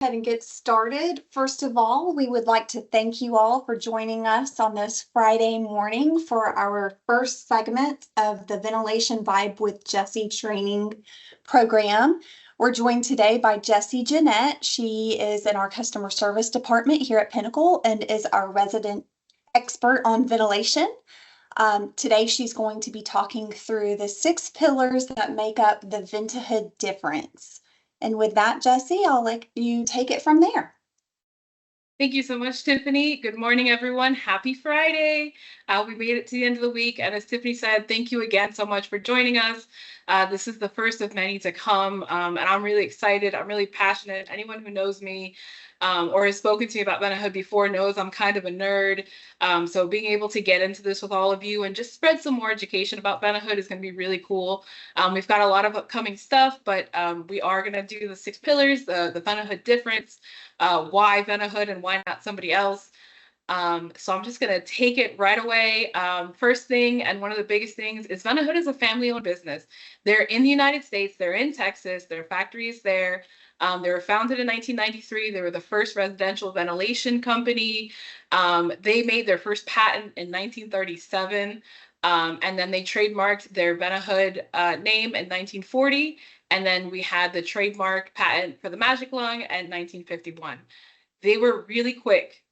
Ahead and get started. First of all, we would like to thank you all for joining us on this Friday morning for our first segment of the Ventilation Vibe with Jessy training program. We're joined today by Jessy Jeanette. She is in our customer service department here at Pinnacle and is our resident expert on ventilation. Today, she's going to be talking through the 6 pillars that make up the Ventahood difference. And with that, Jessy, I'll let you take it from there. Thank you so much, Tiffany. Good morning, everyone. Happy Friday. We made it to the end of the week. And as Tiffany said, thank you again so much for joining us. This is the first of many to come. And I'm really excited. I'm really passionate. Anyone who knows me or has spoken to me about Ventahood before knows I'm kind of a nerd. So being able to get into this with all of you and just spread some more education about Ventahood is going to be really cool. We've got a lot of upcoming stuff, but we are going to do the 6 pillars, the Ventahood difference, why Ventahood and why not somebody else. So I'm just going to take it right away. First thing, and one of the biggest things, is Ventahood is a family-owned business. They're in the United States. They're in Texas. Their factory is there. They were founded in 1993. They were the first residential ventilation company. They made their first patent in 1937. And then they trademarked their Ventahood name in 1940. And then we had the trademark patent for the Magic Lung in 1951. They were really quick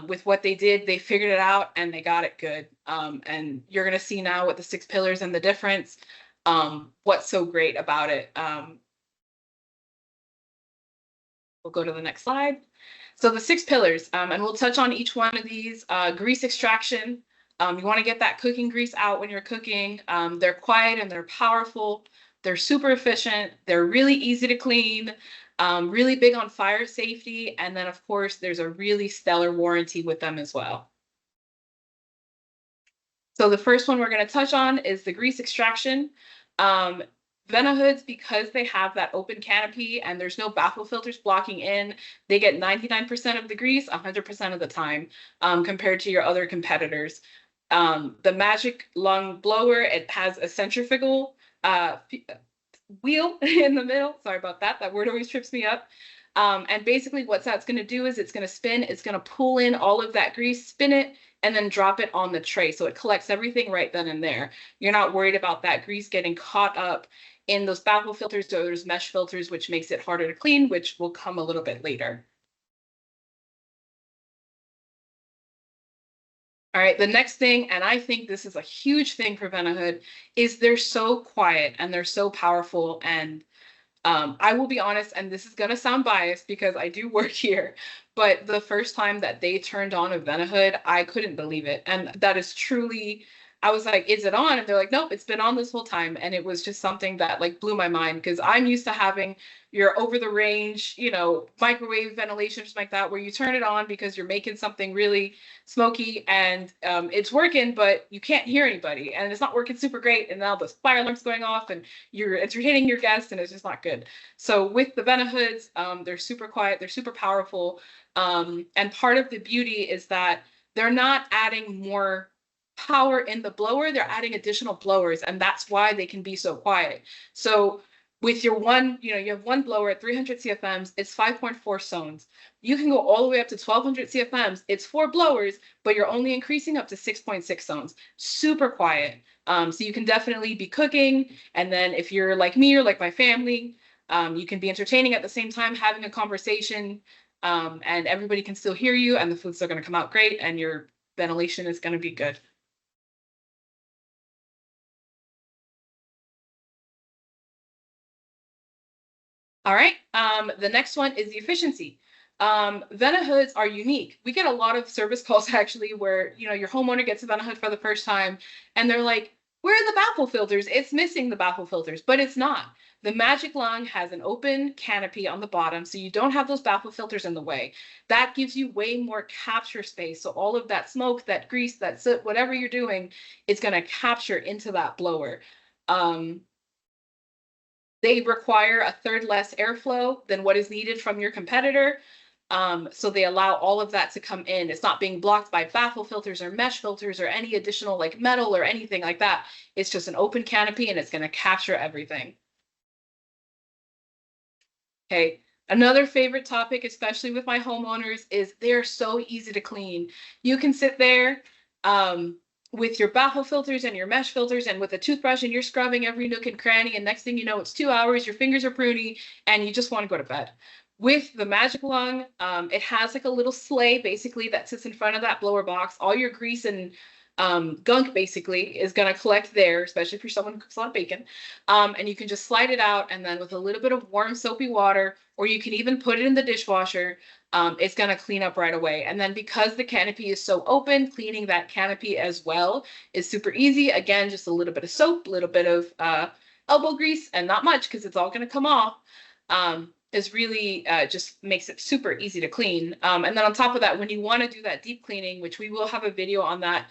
with what they did. They figured it out and they got it good. And you're going to see now with the 6 pillars and the difference, what's so great about it. We'll go to the next slide. So the 6 pillars, and we'll touch on each one of these. Grease extraction. You want to get that cooking grease out when you're cooking. They're quiet and they're powerful. They're super efficient. They're really easy to clean. Really big on fire safety. And then, of course, there's a really stellar warranty with them as well. So the first one we're going to touch on is the grease extraction. Ventahoods, because they have that open canopy and there's no baffle filters blocking in, they get 99% of the grease 100% of the time, compared to your other competitors. The Magic Lung blower, it has a centrifugal wheel in the middle. Sorry about that. That word always trips me up. And basically what that's going to do is it's going to spin. It's going to pull in all of that grease, spin it, and then drop it on the tray. So it collects everything right then and there. You're not worried about that grease getting caught up in those baffle filters or those mesh filters, which makes it harder to clean, which will come a little bit later. All right, the next thing, and I think this is a huge thing for Ventahood, is they're so quiet and they're so powerful. And I will be honest, and this is going to sound biased because I do work here, but the first time that they turned on a Ventahood, I couldn't believe it. And that is truly, I was like, is it on? And they're like, nope, it's been on this whole time. And it was just something that like blew my mind because I'm used to having your over the range, microwave ventilation, something like that, where you turn it on because you're making something really smoky and it's working, but you can't hear anybody and it's not working super great. And now the fire alarm's going off and you're entertaining your guests and it's just not good. So with the Ventahoods, they're super quiet, they're super powerful. And part of the beauty is that they're not adding more power in the blower, they're adding additional blowers, and that's why they can be so quiet. So with your one, you have one blower at 300 CFMs, it's 5.4 zones. You can go all the way up to 1200 CFMs, it's 4 blowers, but you're only increasing up to 6.6 zones. Super quiet. So you can definitely be cooking, and then if you're like me or like my family, you can be entertaining at the same time, having a conversation, and everybody can still hear you, and the food's still going to come out great, and your ventilation is going to be good. All right, the next one is the efficiency. Ventahoods are unique. We get a lot of service calls actually where, your homeowner gets a Ventahood for the first time and they're like, where are the baffle filters? It's missing the baffle filters, but it's not. The Magic Lung has an open canopy on the bottom, so you don't have those baffle filters in the way. That gives you way more capture space. So all of that smoke, that grease, that soot, whatever you're doing, it's going to capture into that blower. They require a third less airflow than what is needed from your competitor. So they allow all of that to come in. It's not being blocked by baffle filters or mesh filters or any additional like metal or anything like that. It's just an open canopy and it's going to capture everything. Okay, Another favorite topic, especially with my homeowners, is they're so easy to clean. You can sit there um, with your baffle filters and your mesh filters and with a toothbrush and you're scrubbing every nook and cranny. And next thing you know, it's 2 hours, your fingers are pruny, and you just want to go to bed. With the Magic Lung, it has like a little sleigh basically that sits in front of that blower box. All your grease and gunk basically is going to collect there, especially if you're someone who cooks a lot of bacon. And you can just slide it out, and then with a little bit of warm soapy water, or you can even put it in the dishwasher, it's going to clean up right away. And then because the canopy is so open, cleaning that canopy as well is super easy. Again, just a little bit of soap, a little bit of elbow grease, and not much because it's all going to come off. Is really just makes it super easy to clean. And then on top of that, when you want to do that deep cleaning, which we will have a video on that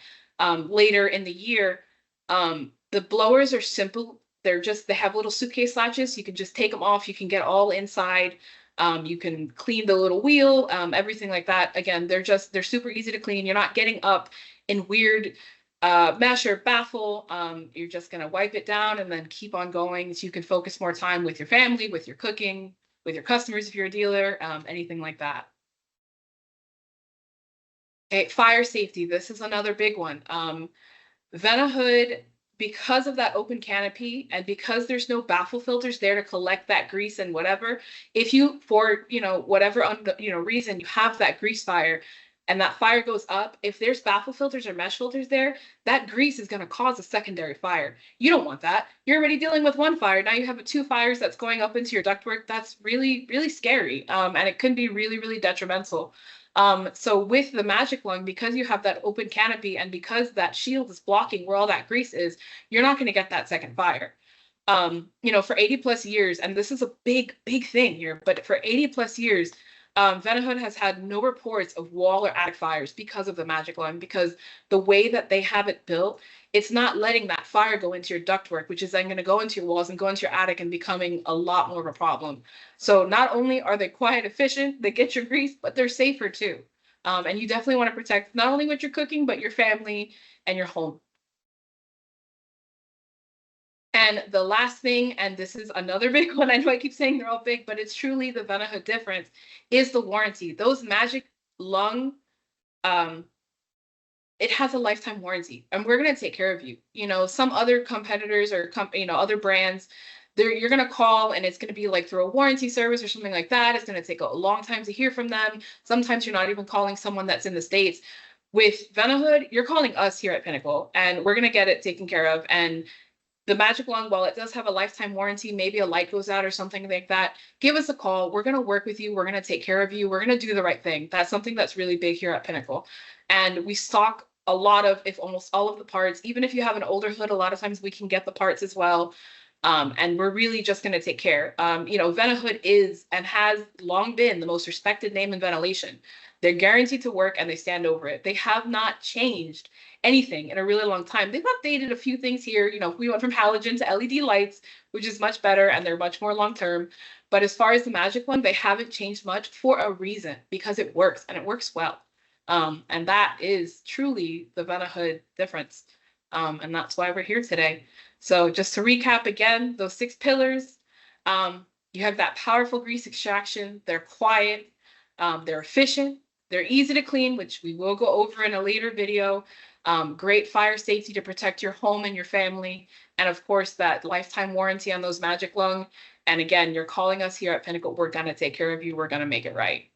later in the year, the blowers are simple. They have little suitcase latches. You can just take them off. You can get all inside. You can clean the little wheel, everything like that. Again, they're super easy to clean. You're not getting up in weird mesh or baffle. You're just gonna wipe it down and then keep on going so you can focus more time with your family, with your cooking, with your customers if you're a dealer, anything like that. Okay, fire safety. This is another big one. Venahood, because of that open canopy and because there's no baffle filters there to collect that grease and whatever, if you, for, whatever, reason you have that grease fire and that fire goes up, if there's baffle filters or mesh filters there, that grease is going to cause a secondary fire. You don't want that. You're already dealing with one fire. Now you have two fires that's going up into your ductwork. That's really, really scary. And it can be really, really detrimental. So with the Magic Lung, because you have that open canopy and because that shield is blocking where all that grease is, you're not going to get that second fire. For 80 plus years, and this is a big, big thing here, but for 80 plus years, Venahood has had no reports of wall or attic fires because of the Magic Lung, because the way that they have it built, it's not letting that fire go into your ductwork, which is then going to go into your walls and go into your attic and becoming a lot more of a problem. So not only are they quiet, efficient, they get your grease, but they're safer too. And you definitely want to protect not only what you're cooking, but your family and your home. And the last thing, and this is another big one, I know I keep saying they're all big, but it's truly the Venahood difference, is the warranty. Those Magic Lung, it has a lifetime warranty, and we're going to take care of you. Some other competitors or other brands, you're going to call and it's going to be like through a warranty service or something like that. It's going to take a long time to hear from them. Sometimes you're not even calling someone that's in the States. With Venahood, you're calling us here at Pinnacle, and we're going to get it taken care of. And the Magic Lung, while it does have a lifetime warranty, maybe a light goes out or something like that, give us a call. We're going to work with you. We're going to take care of you. We're going to do the right thing. That's something that's really big here at Pinnacle. And we stock a lot of, if almost all of the parts. Even if you have an older hood, a lot of times we can get the parts as well. And we're really just going to take care. Venahood is and has long been the most respected name in ventilation. They're guaranteed to work and they stand over it. They have not changed anything in a really long time. They've updated a few things here. We went from halogen to LED lights, which is much better and they're much more long term. But as far as the Magic One, they haven't changed much for a reason, because it works and it works well. And that is truly the Venahood difference. And that's why we're here today. So just to recap again, those 6 pillars, you have that powerful grease extraction. They're quiet, they're efficient, they're easy to clean, which we will go over in a later video. Great fire safety to protect your home and your family. And of course, that lifetime warranty on those Magic Lung. And again, you're calling us here at Pinnacle. We're going to take care of you. We're going to make it right.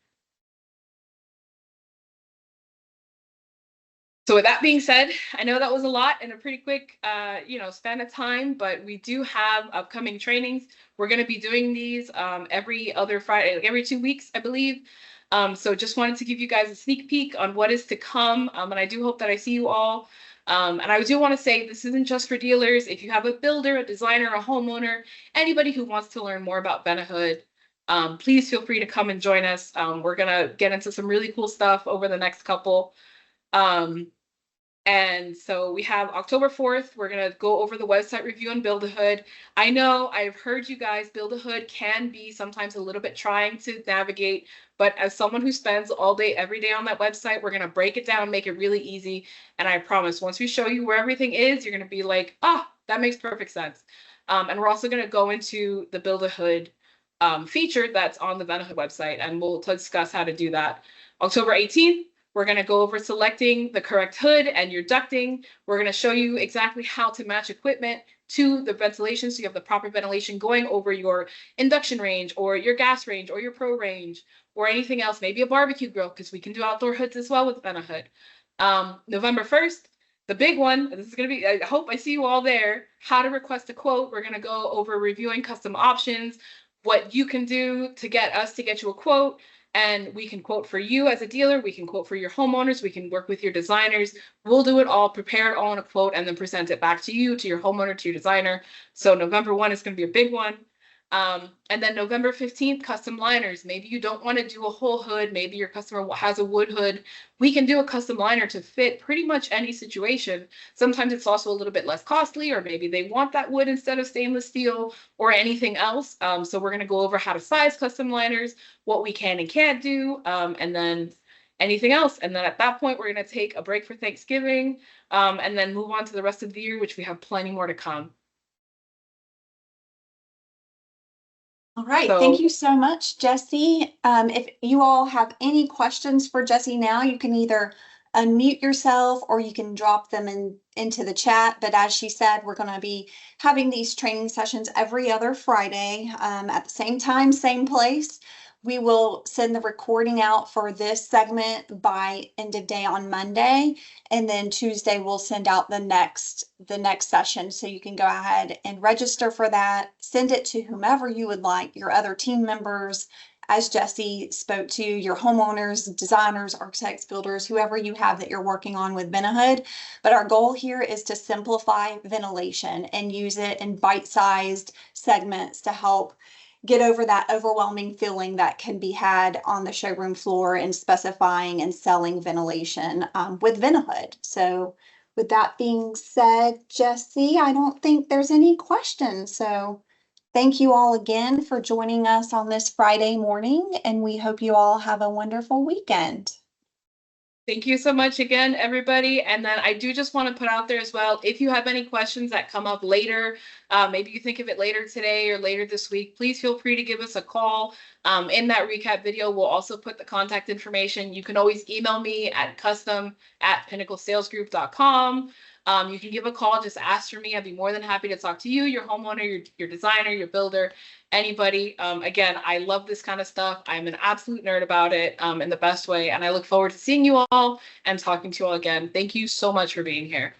So with that being said, I know that was a lot in a pretty quick, span of time, but we do have upcoming trainings. We're going to be doing these every other Friday, like every 2 weeks, I believe. So just wanted to give you guys a sneak peek on what is to come. And I do hope that I see you all. And I do want to say this isn't just for dealers. If you have a builder, a designer, a homeowner, anybody who wants to learn more about Venahood, please feel free to come and join us. We're going to get into some really cool stuff over the next couple. And so we have October 4th. We're going to go over the website review and Build-A-Hood. I know I've heard you guys, Build-A-Hood can be sometimes a little bit trying to navigate, but as someone who spends all day, every day on that website, we're going to break it down, make it really easy. And I promise, once we show you where everything is, you're going to be like, that makes perfect sense. And we're also going to go into the Build-A-Hood feature that's on the Venahood website, and we'll discuss how to do that. October 18th, we're going to go over selecting the correct hood and your ducting. We're going to show you exactly how to match equipment to the ventilation so you have the proper ventilation going over your induction range or your gas range or your pro range or anything else, maybe a barbecue grill, because we can do outdoor hoods as well with Venahood. November 1st, the big one, this is going to be, I hope I see you all there, how to request a quote. We're going to go over reviewing custom options, what you can do to get us to get you a quote. And we can quote for you as a dealer. We can quote for your homeowners. We can work with your designers. We'll do it all, prepare it all in a quote, and then present it back to you, to your homeowner, to your designer. So November 1 is going to be a big one. And then November 15th, custom liners. Maybe you don't want to do a whole hood. Maybe your customer has a wood hood. We can do a custom liner to fit pretty much any situation. Sometimes it's also a little bit less costly, or maybe they want that wood instead of stainless steel or anything else. So we're going to go over how to size custom liners, what we can and can't do, and then anything else. And then at that point, we're going to take a break for Thanksgiving, and then move on to the rest of the year, which we have plenty more to come. All right, thank you so much, Jessy. If you all have any questions for Jessy now, you can either unmute yourself or you can drop them into the chat. But as she said, we're going to be having these training sessions every other Friday at the same time, same place. We will send the recording out for this segment by end of day on Monday, and then Tuesday we'll send out the next session. So you can go ahead and register for that, send it to whomever you would like, your other team members, as Jessy spoke to, your homeowners, designers, architects, builders, whoever you have that you're working on with Venahood. But our goal here is to simplify ventilation and use it in bite-sized segments to help get over that overwhelming feeling that can be had on the showroom floor in specifying and selling ventilation with Venahood. So with that being said, Jessy, I don't think there's any questions. So thank you all again for joining us on this Friday morning, and we hope you all have a wonderful weekend. Thank you so much again, everybody. And then I do just want to put out there as well, if you have any questions that come up later, maybe you think of it later today or later this week, please feel free to give us a call. In that recap video, we'll also put the contact information. You can always email me at custom@pinnaclesalesgroup.com. You can give a call, just ask for me. I'd be more than happy to talk to you, your homeowner, your designer, your builder, anybody. Again, I love this kind of stuff. I'm an absolute nerd about it in the best way. And I look forward to seeing you all and talking to you all again. Thank you so much for being here.